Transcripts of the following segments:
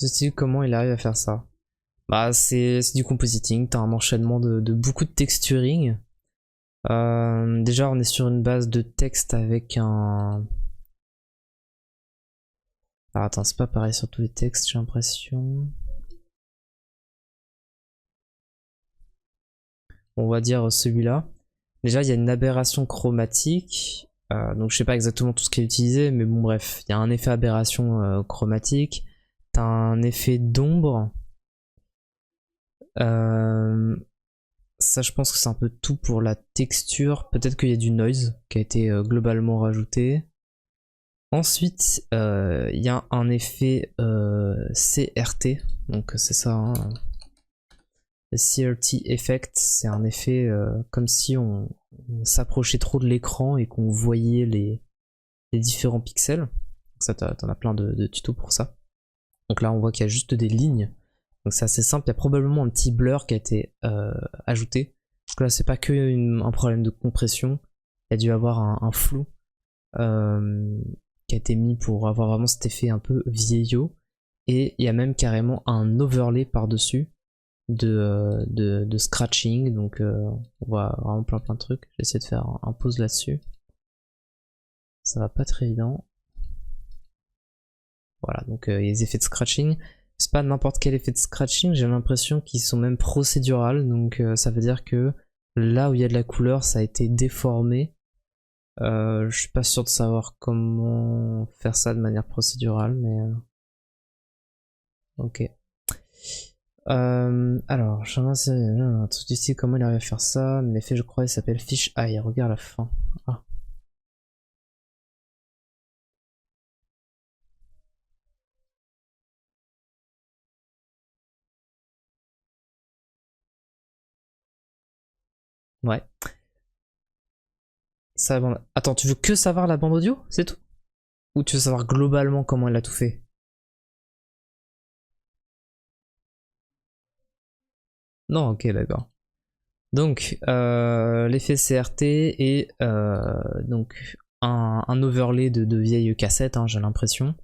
style, comment il arrive à faire ça? Bah c'est du compositing, t'as un enchaînement de beaucoup de texturing. Déjà on est sur une base de texte avec un... Alors attends, c'est pas pareil sur tous les textes, j'ai l'impression. On va dire celui-là. Déjà il y a une aberration chromatique. Donc je sais pas exactement tout ce qui est utilisé, mais bon bref, il y a un effet aberration chromatique. T'as un effet d'ombre. Ça je pense que c'est un peu tout pour la texture. Peut-être qu'il y a du noise qui a été globalement rajouté. Ensuite, il y a un effet CRT. Donc c'est ça, hein. Le CRT effect, c'est un effet comme si on s'approchait trop de l'écran et qu'on voyait les différents pixels. Donc ça, t'en as plein de tutos pour ça. Donc là, on voit qu'il y a juste des lignes. Donc c'est assez simple. Il y a probablement un petit blur qui a été ajouté. Parce que là, c'est pas que un problème de compression. Il y a dû avoir un flou qui a été mis pour avoir vraiment cet effet un peu vieillot. Et il y a même carrément un overlay par-dessus de scratching. Donc on voit vraiment plein de trucs. J'essaie de faire un pause là-dessus. Ça va pas être évident. Voilà, donc les effets de scratching. C'est pas n'importe quel effet de scratching, j'ai l'impression qu'ils sont même procédurales. Donc ça veut dire que là où il y a de la couleur, ça a été déformé. Je suis pas sûr de savoir comment faire ça de manière procédurale, mais ok. Alors, je sais un truc du style comment il arrive à faire ça. L'effet, je crois, il s'appelle Fish Eye. Regarde la fin. Ah. Ouais. Ça, bon. Attends, tu veux que savoir la bande audio? C'est tout? Ou tu veux savoir globalement comment elle a tout fait? Non, ok, d'accord. Donc, l'effet CRT est donc un overlay de vieilles cassettes, hein, j'ai l'impression.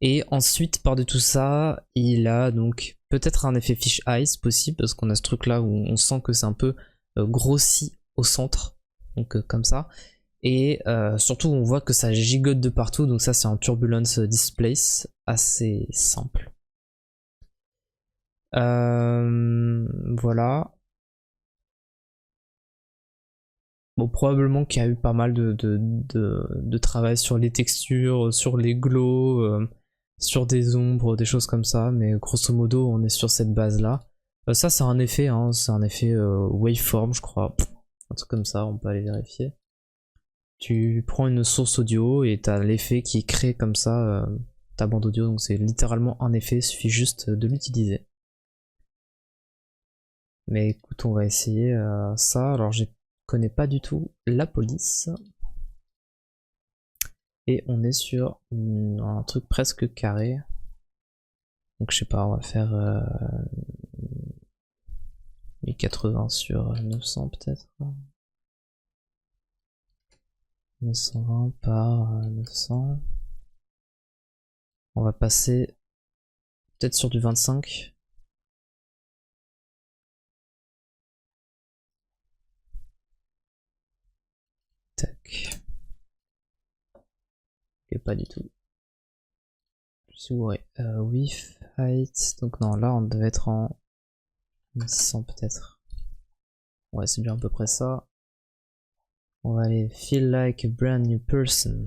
Et ensuite, par de tout ça, il a donc peut-être un effet fish eyes possible, parce qu'on a ce truc là où on sent que c'est un peu grossi au centre, donc comme ça. Et surtout, on voit que ça gigote de partout, donc ça c'est un turbulence displace assez simple. Voilà. Bon, probablement qu'il y a eu pas mal de travail sur les textures, sur les glows, sur des ombres, des choses comme ça, mais grosso modo, on est sur cette base-là. Ça, c'est un effet, hein, c'est un effet waveform, je crois. Un truc comme ça, on peut aller vérifier. Tu prends une source audio et t'as l'effet qui est créé comme ça, ta bande audio, donc c'est littéralement un effet, il suffit juste de l'utiliser. Mais écoute, on va essayer ça. Alors, je connais pas du tout la police. Et on est sur un truc presque carré. Donc je sais pas, on va faire 1080 sur 900 peut-être. 920 par 900. On va passer peut-être sur du 25. Tac. Et pas du tout. Je suis bourré. Width, height. Donc non, là on devait être en 600 peut-être. Ouais, c'est bien à peu près ça. On va aller feel like a brand new person.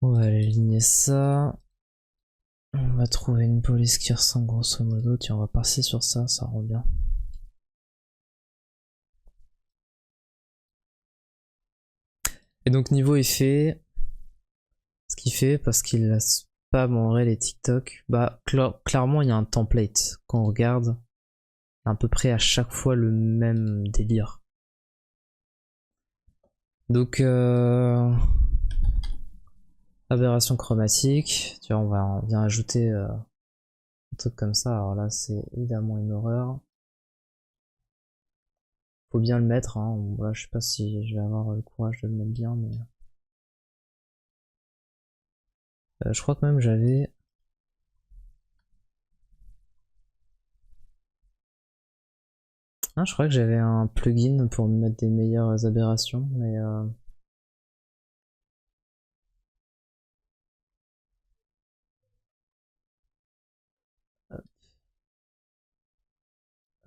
On va aligner ça. On va trouver une police qui ressemble grosso modo. Tiens, on va passer sur ça, ça rend bien. Et donc niveau effet, ce qu'il fait, parce qu'il a spam en vrai les TikTok, bah clairement il y a un template. Quand on regarde, à peu près à chaque fois le même délire. Donc aberration chromatique, tu vois, on vient ajouter Un truc comme ça, alors là c'est évidemment une horreur. Faut bien le mettre, hein. Voilà, je sais pas si je vais avoir le courage de le mettre bien, mais... je crois que même j'avais... Ah, je crois que j'avais un plugin pour me mettre des meilleures aberrations, mais...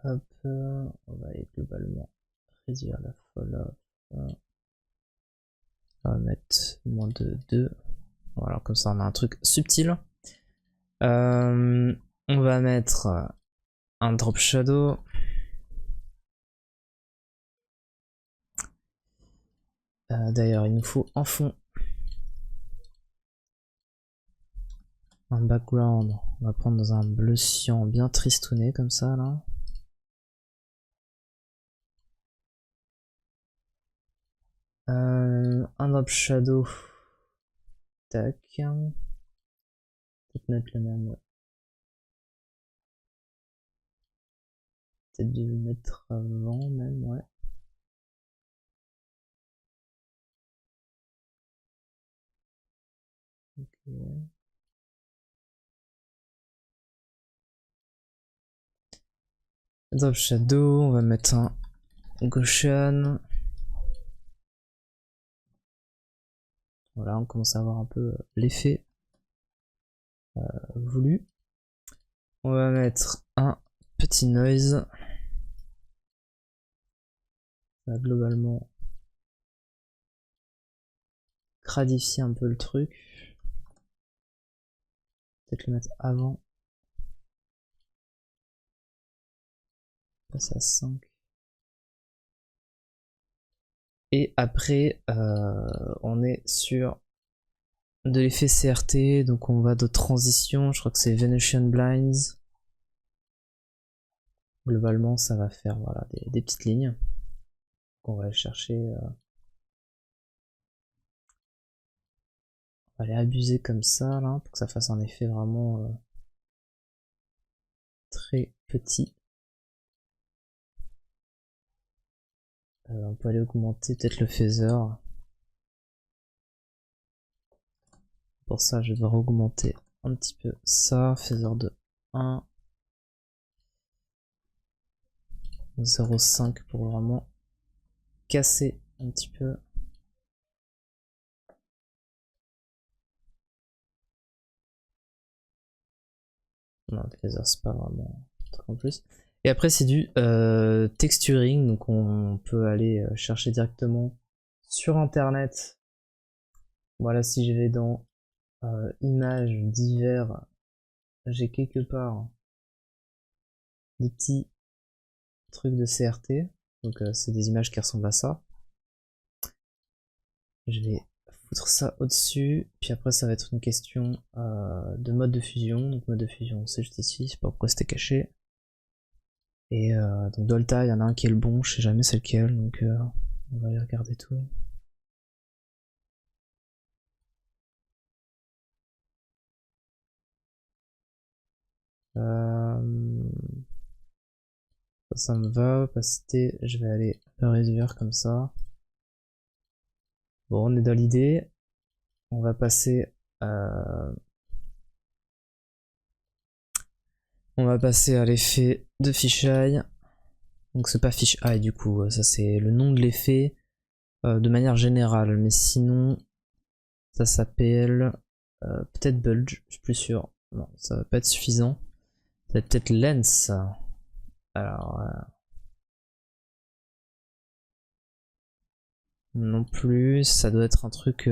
Hop, on va aller globalement réduire la fall-off. On va mettre moins de 2. Voilà, comme ça on a un truc subtil. On va mettre un drop shadow. D'ailleurs, il nous faut en fond un background. On va prendre dans un bleu cyan bien tristouné comme ça là. Un drop shadow. Tac. Peut-être mettre le même. Peut-être de le mettre avant même, ouais. Okay. Drop shadow, on va mettre un Gaussian. Voilà, on commence à avoir un peu l'effet voulu. On va mettre un petit noise. Ça va globalement cradifier un peu le truc. Peut-être le mettre avant. Passer à 5. Et après, on est sur de l'effet CRT, donc on va de transition, je crois que c'est Venetian Blinds. Globalement, ça va faire voilà, des petites lignes. Donc on va aller chercher. On va aller abuser comme ça, là, pour que ça fasse un effet vraiment très petit. On peut aller augmenter peut-être le phaser. Pour ça, je vais devoir augmenter un petit peu ça. Phaser de 1. 0,5 pour vraiment casser un petit peu. Non, le phaser c'est pas vraiment un truc en plus. Et après c'est du texturing, donc on peut aller chercher directement sur internet. Voilà, si je vais dans images divers, j'ai quelque part des petits trucs de CRT. Donc c'est des images qui ressemblent à ça. Je vais foutre ça au-dessus, puis après ça va être une question de mode de fusion. Donc mode de fusion c'est juste ici, je sais pas pourquoi c'était caché. Et donc Dolta, il y en a un qui est le bon, je sais jamais c'est lequel, donc on va aller regarder tout. Ça me va, opacité, je vais aller le réduire comme ça. Bon, on est dans l'idée. On va passer à l'effet de fisheye. Donc c'est pas fisheye du coup, ça c'est le nom de l'effet de manière générale, mais sinon ça s'appelle peut-être bulge, je suis plus sûr. Non, ça va pas être suffisant. Ça va peut-être lens. Alors non plus, ça doit être un truc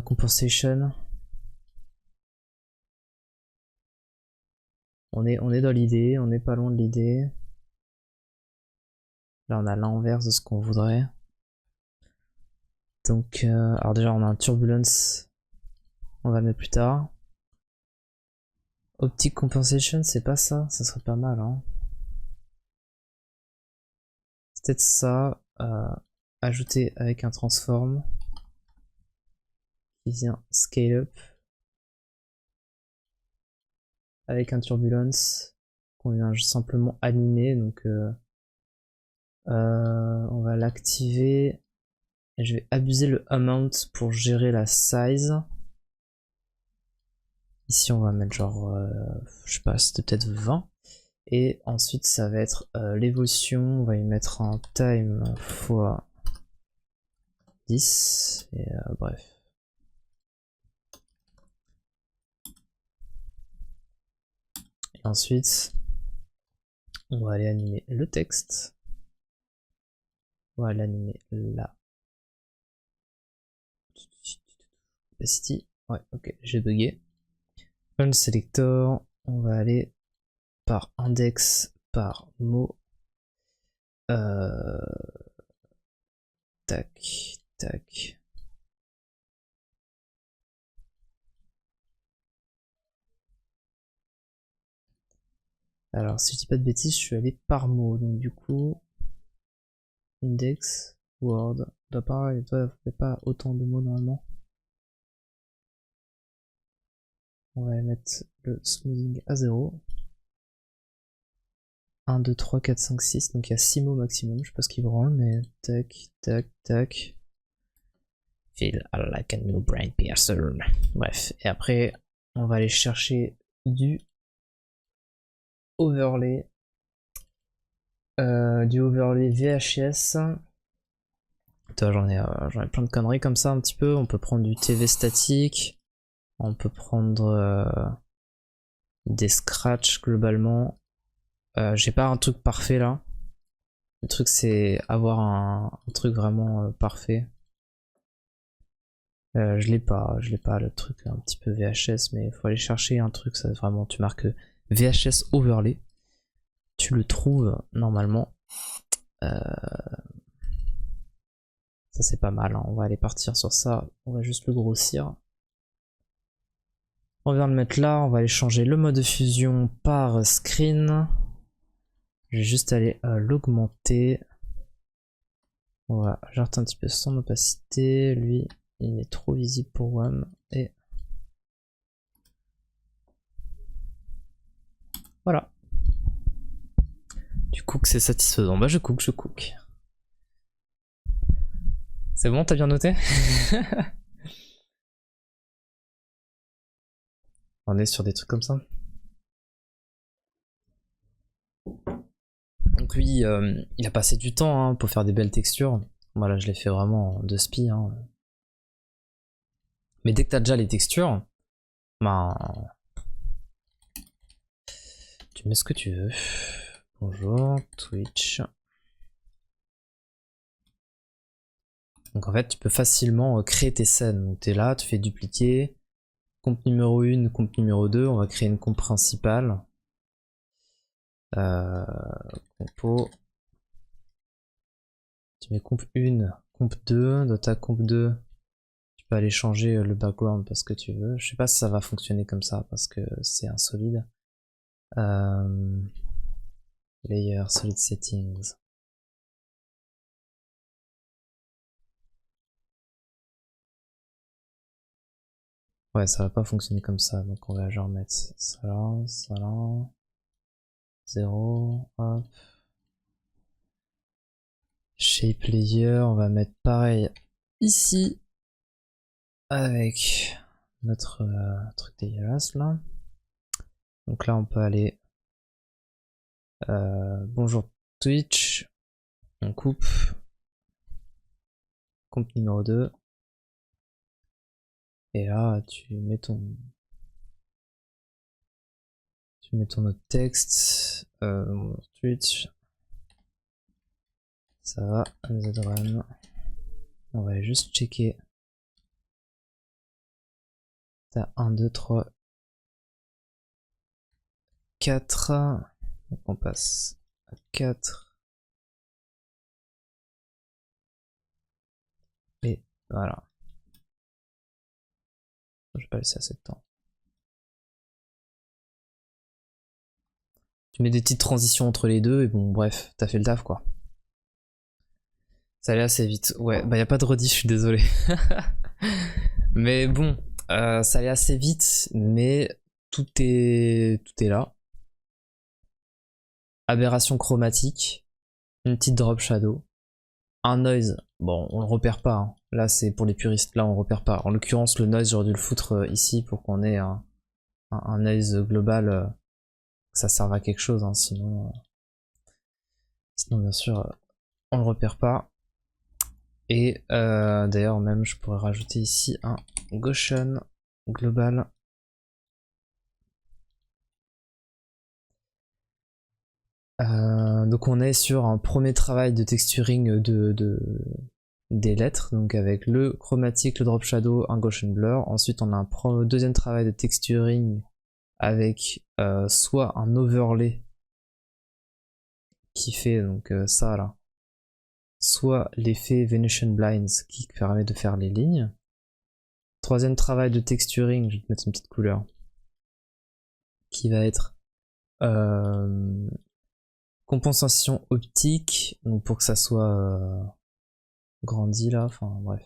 compensation. On est dans l'idée, on n'est pas loin de l'idée. Là on a l'inverse de ce qu'on voudrait. Donc alors déjà on a un turbulence, on va le mettre plus tard. Optic compensation, c'est pas ça, ça serait pas mal hein. C'est peut-être ça, ajouter avec un transform qui vient scale up. avec un turbulence qu'on vient simplement animer. Donc on va l'activer. Et je vais abuser le amount pour gérer la size. Ici on va mettre genre, je sais pas, c'était peut-être 20. Et ensuite ça va être l'évolution, on va y mettre un time fois 10. Et bref. Et ensuite, on va aller animer le texte. On va l'animer là. Opacity. Ouais, ok, j'ai bugué. Un selector, on va aller par index, par mot. Tac, tac. Alors, si je dis pas de bêtises, je suis allé par mot. Donc, du coup, index, word. Doit pas autant de mots normalement. On va mettre le smoothing à 0. 1, 2, 3, 4, 5, 6. Donc, il y a 6 mots maximum. Je sais pas ce qu'il branle, mais tac, tac, tac. Feel like a new brain person. Bref, et après, on va aller chercher du overlay. Du overlay VHS. J'en ai plein de conneries comme ça un petit peu. On peut prendre du TV statique. On peut prendre des scratchs globalement. J'ai pas un truc parfait là. Le truc c'est avoir un truc vraiment parfait. Je l'ai pas le truc un petit peu VHS, mais il faut aller chercher un truc, ça vraiment, tu marques VHS overlay, tu le trouves normalement. Ça c'est pas mal, hein. On va aller partir sur ça, on va juste le grossir. On vient le mettre là, on va aller changer le mode de fusion par screen. Je vais juste aller l'augmenter. Voilà, j'arrête un petit peu son opacité, lui il est trop visible pour WAM et voilà. Du coup que c'est satisfaisant. Bah je cook. C'est bon, t'as bien noté? On est sur des trucs comme ça. Donc lui, il a passé du temps hein, pour faire des belles textures. Voilà, je l'ai fait vraiment de spi. Hein. Mais dès que t'as déjà les textures, ben tu mets ce que tu veux. Bonjour, Twitch. Donc en fait, tu peux facilement créer tes scènes. Donc t'es là, tu fais dupliquer. Comp numéro 1, comp numéro 2, on va créer une comp principale. Compo. Tu mets comp 1, comp 2, dans ta comp 2, tu peux aller changer le background parce que tu veux. Je sais pas si ça va fonctionner comme ça parce que c'est insolide. Layer, solid settings. Ouais, ça va pas fonctionner comme ça, donc on va genre mettre ça là, 0, hop. Shape layer, on va mettre pareil ici, avec notre truc dégueulasse là. Donc là on peut aller, bonjour Twitch, on coupe, comp numéro 2. Et là, tu mets ton autre texte, Twitch, ça va, ZRAM. On va aller juste checker. T'as 1, 2, 3, 4. Donc on passe à 4. Et voilà. Je vais pas laisser assez de temps. Tu mets des petites transitions entre les deux et bon bref, t'as fait le taf quoi. Ça allait assez vite. Ouais, bah y a pas de rediff, je suis désolé. Mais bon, ça allait assez vite, mais tout est là. Aberration chromatique, une petite drop shadow, un noise, bon on le repère pas, hein. Là c'est pour les puristes, là on repère pas. En l'occurrence le noise j'aurais dû le foutre ici pour qu'on ait un noise global, que ça serve à quelque chose, hein. Sinon bien sûr on le repère pas. Et d'ailleurs même je pourrais rajouter ici un Gaussian global. Donc on est sur un premier travail de texturing des lettres, donc avec le chromatique, le drop shadow, un Gaussian blur. Ensuite on a un deuxième travail de texturing avec soit un overlay qui fait donc ça là, soit l'effet Venetian Blinds qui permet de faire les lignes. Troisième travail de texturing, je vais te mettre une petite couleur, qui va être compensation optique, donc pour que ça soit grandi là, enfin bref.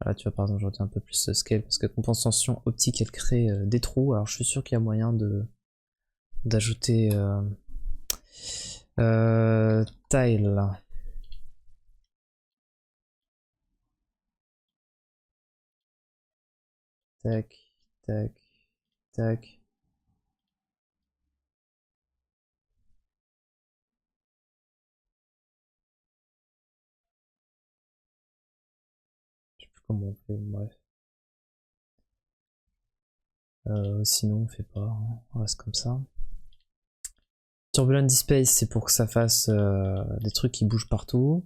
Là tu vois par exemple je retiens un peu plus ce scale parce que compensation optique elle crée des trous, alors je suis sûr qu'il y a moyen d'ajouter tile. Tac, tac, tac. Je sais plus comment on fait, bref. Sinon on fait pas, hein. On reste comme ça. Turbulent Displace c'est pour que ça fasse des trucs qui bougent partout.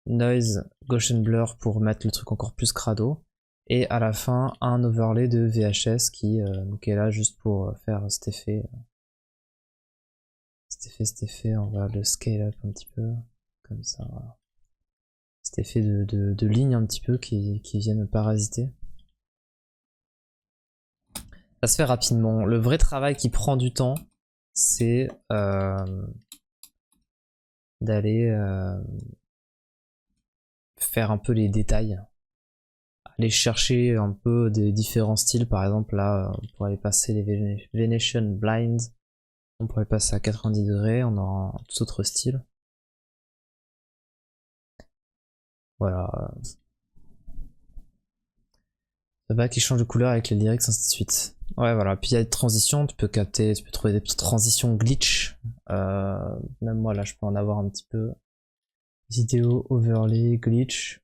Noise, Gaussian Blur pour mettre le truc encore plus crado. Et à la fin, un overlay de VHS qui donc est là juste pour faire cet effet. Cet effet, on va le scale up un petit peu. Comme ça, voilà. Cet effet de ligne un petit peu qui viennent parasiter. Ça se fait rapidement. Le vrai travail qui prend du temps, c'est d'aller faire un peu les détails. Aller chercher un peu des différents styles. Par exemple, là, on pourrait aller passer les Venetian Blinds. On pourrait passer à 90 degrés, on aura un tout autre style. Voilà. Le bas qui change de couleur avec les lyrics, ainsi de suite. Ouais, voilà. Puis il y a des transitions, tu peux capter, tu peux trouver des petites transitions glitch. Même moi, là, je peux en avoir un petit peu. Vidéo, overlay, glitch.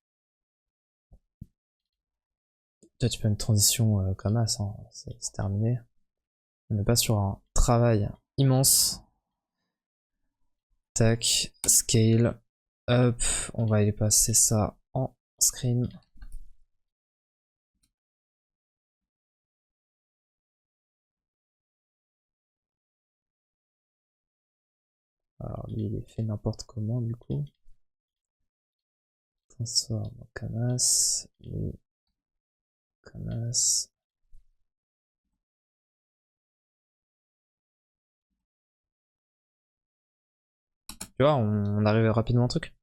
Toi, tu peux une transition comme as, hein. C'est terminé. On n'est pas sur un travail immense. Tac, scale, up. On va aller passer ça en screen. Alors lui il est fait n'importe comment du coup. Transform en canvas et canvas. Tu vois, on arrive rapidement au truc.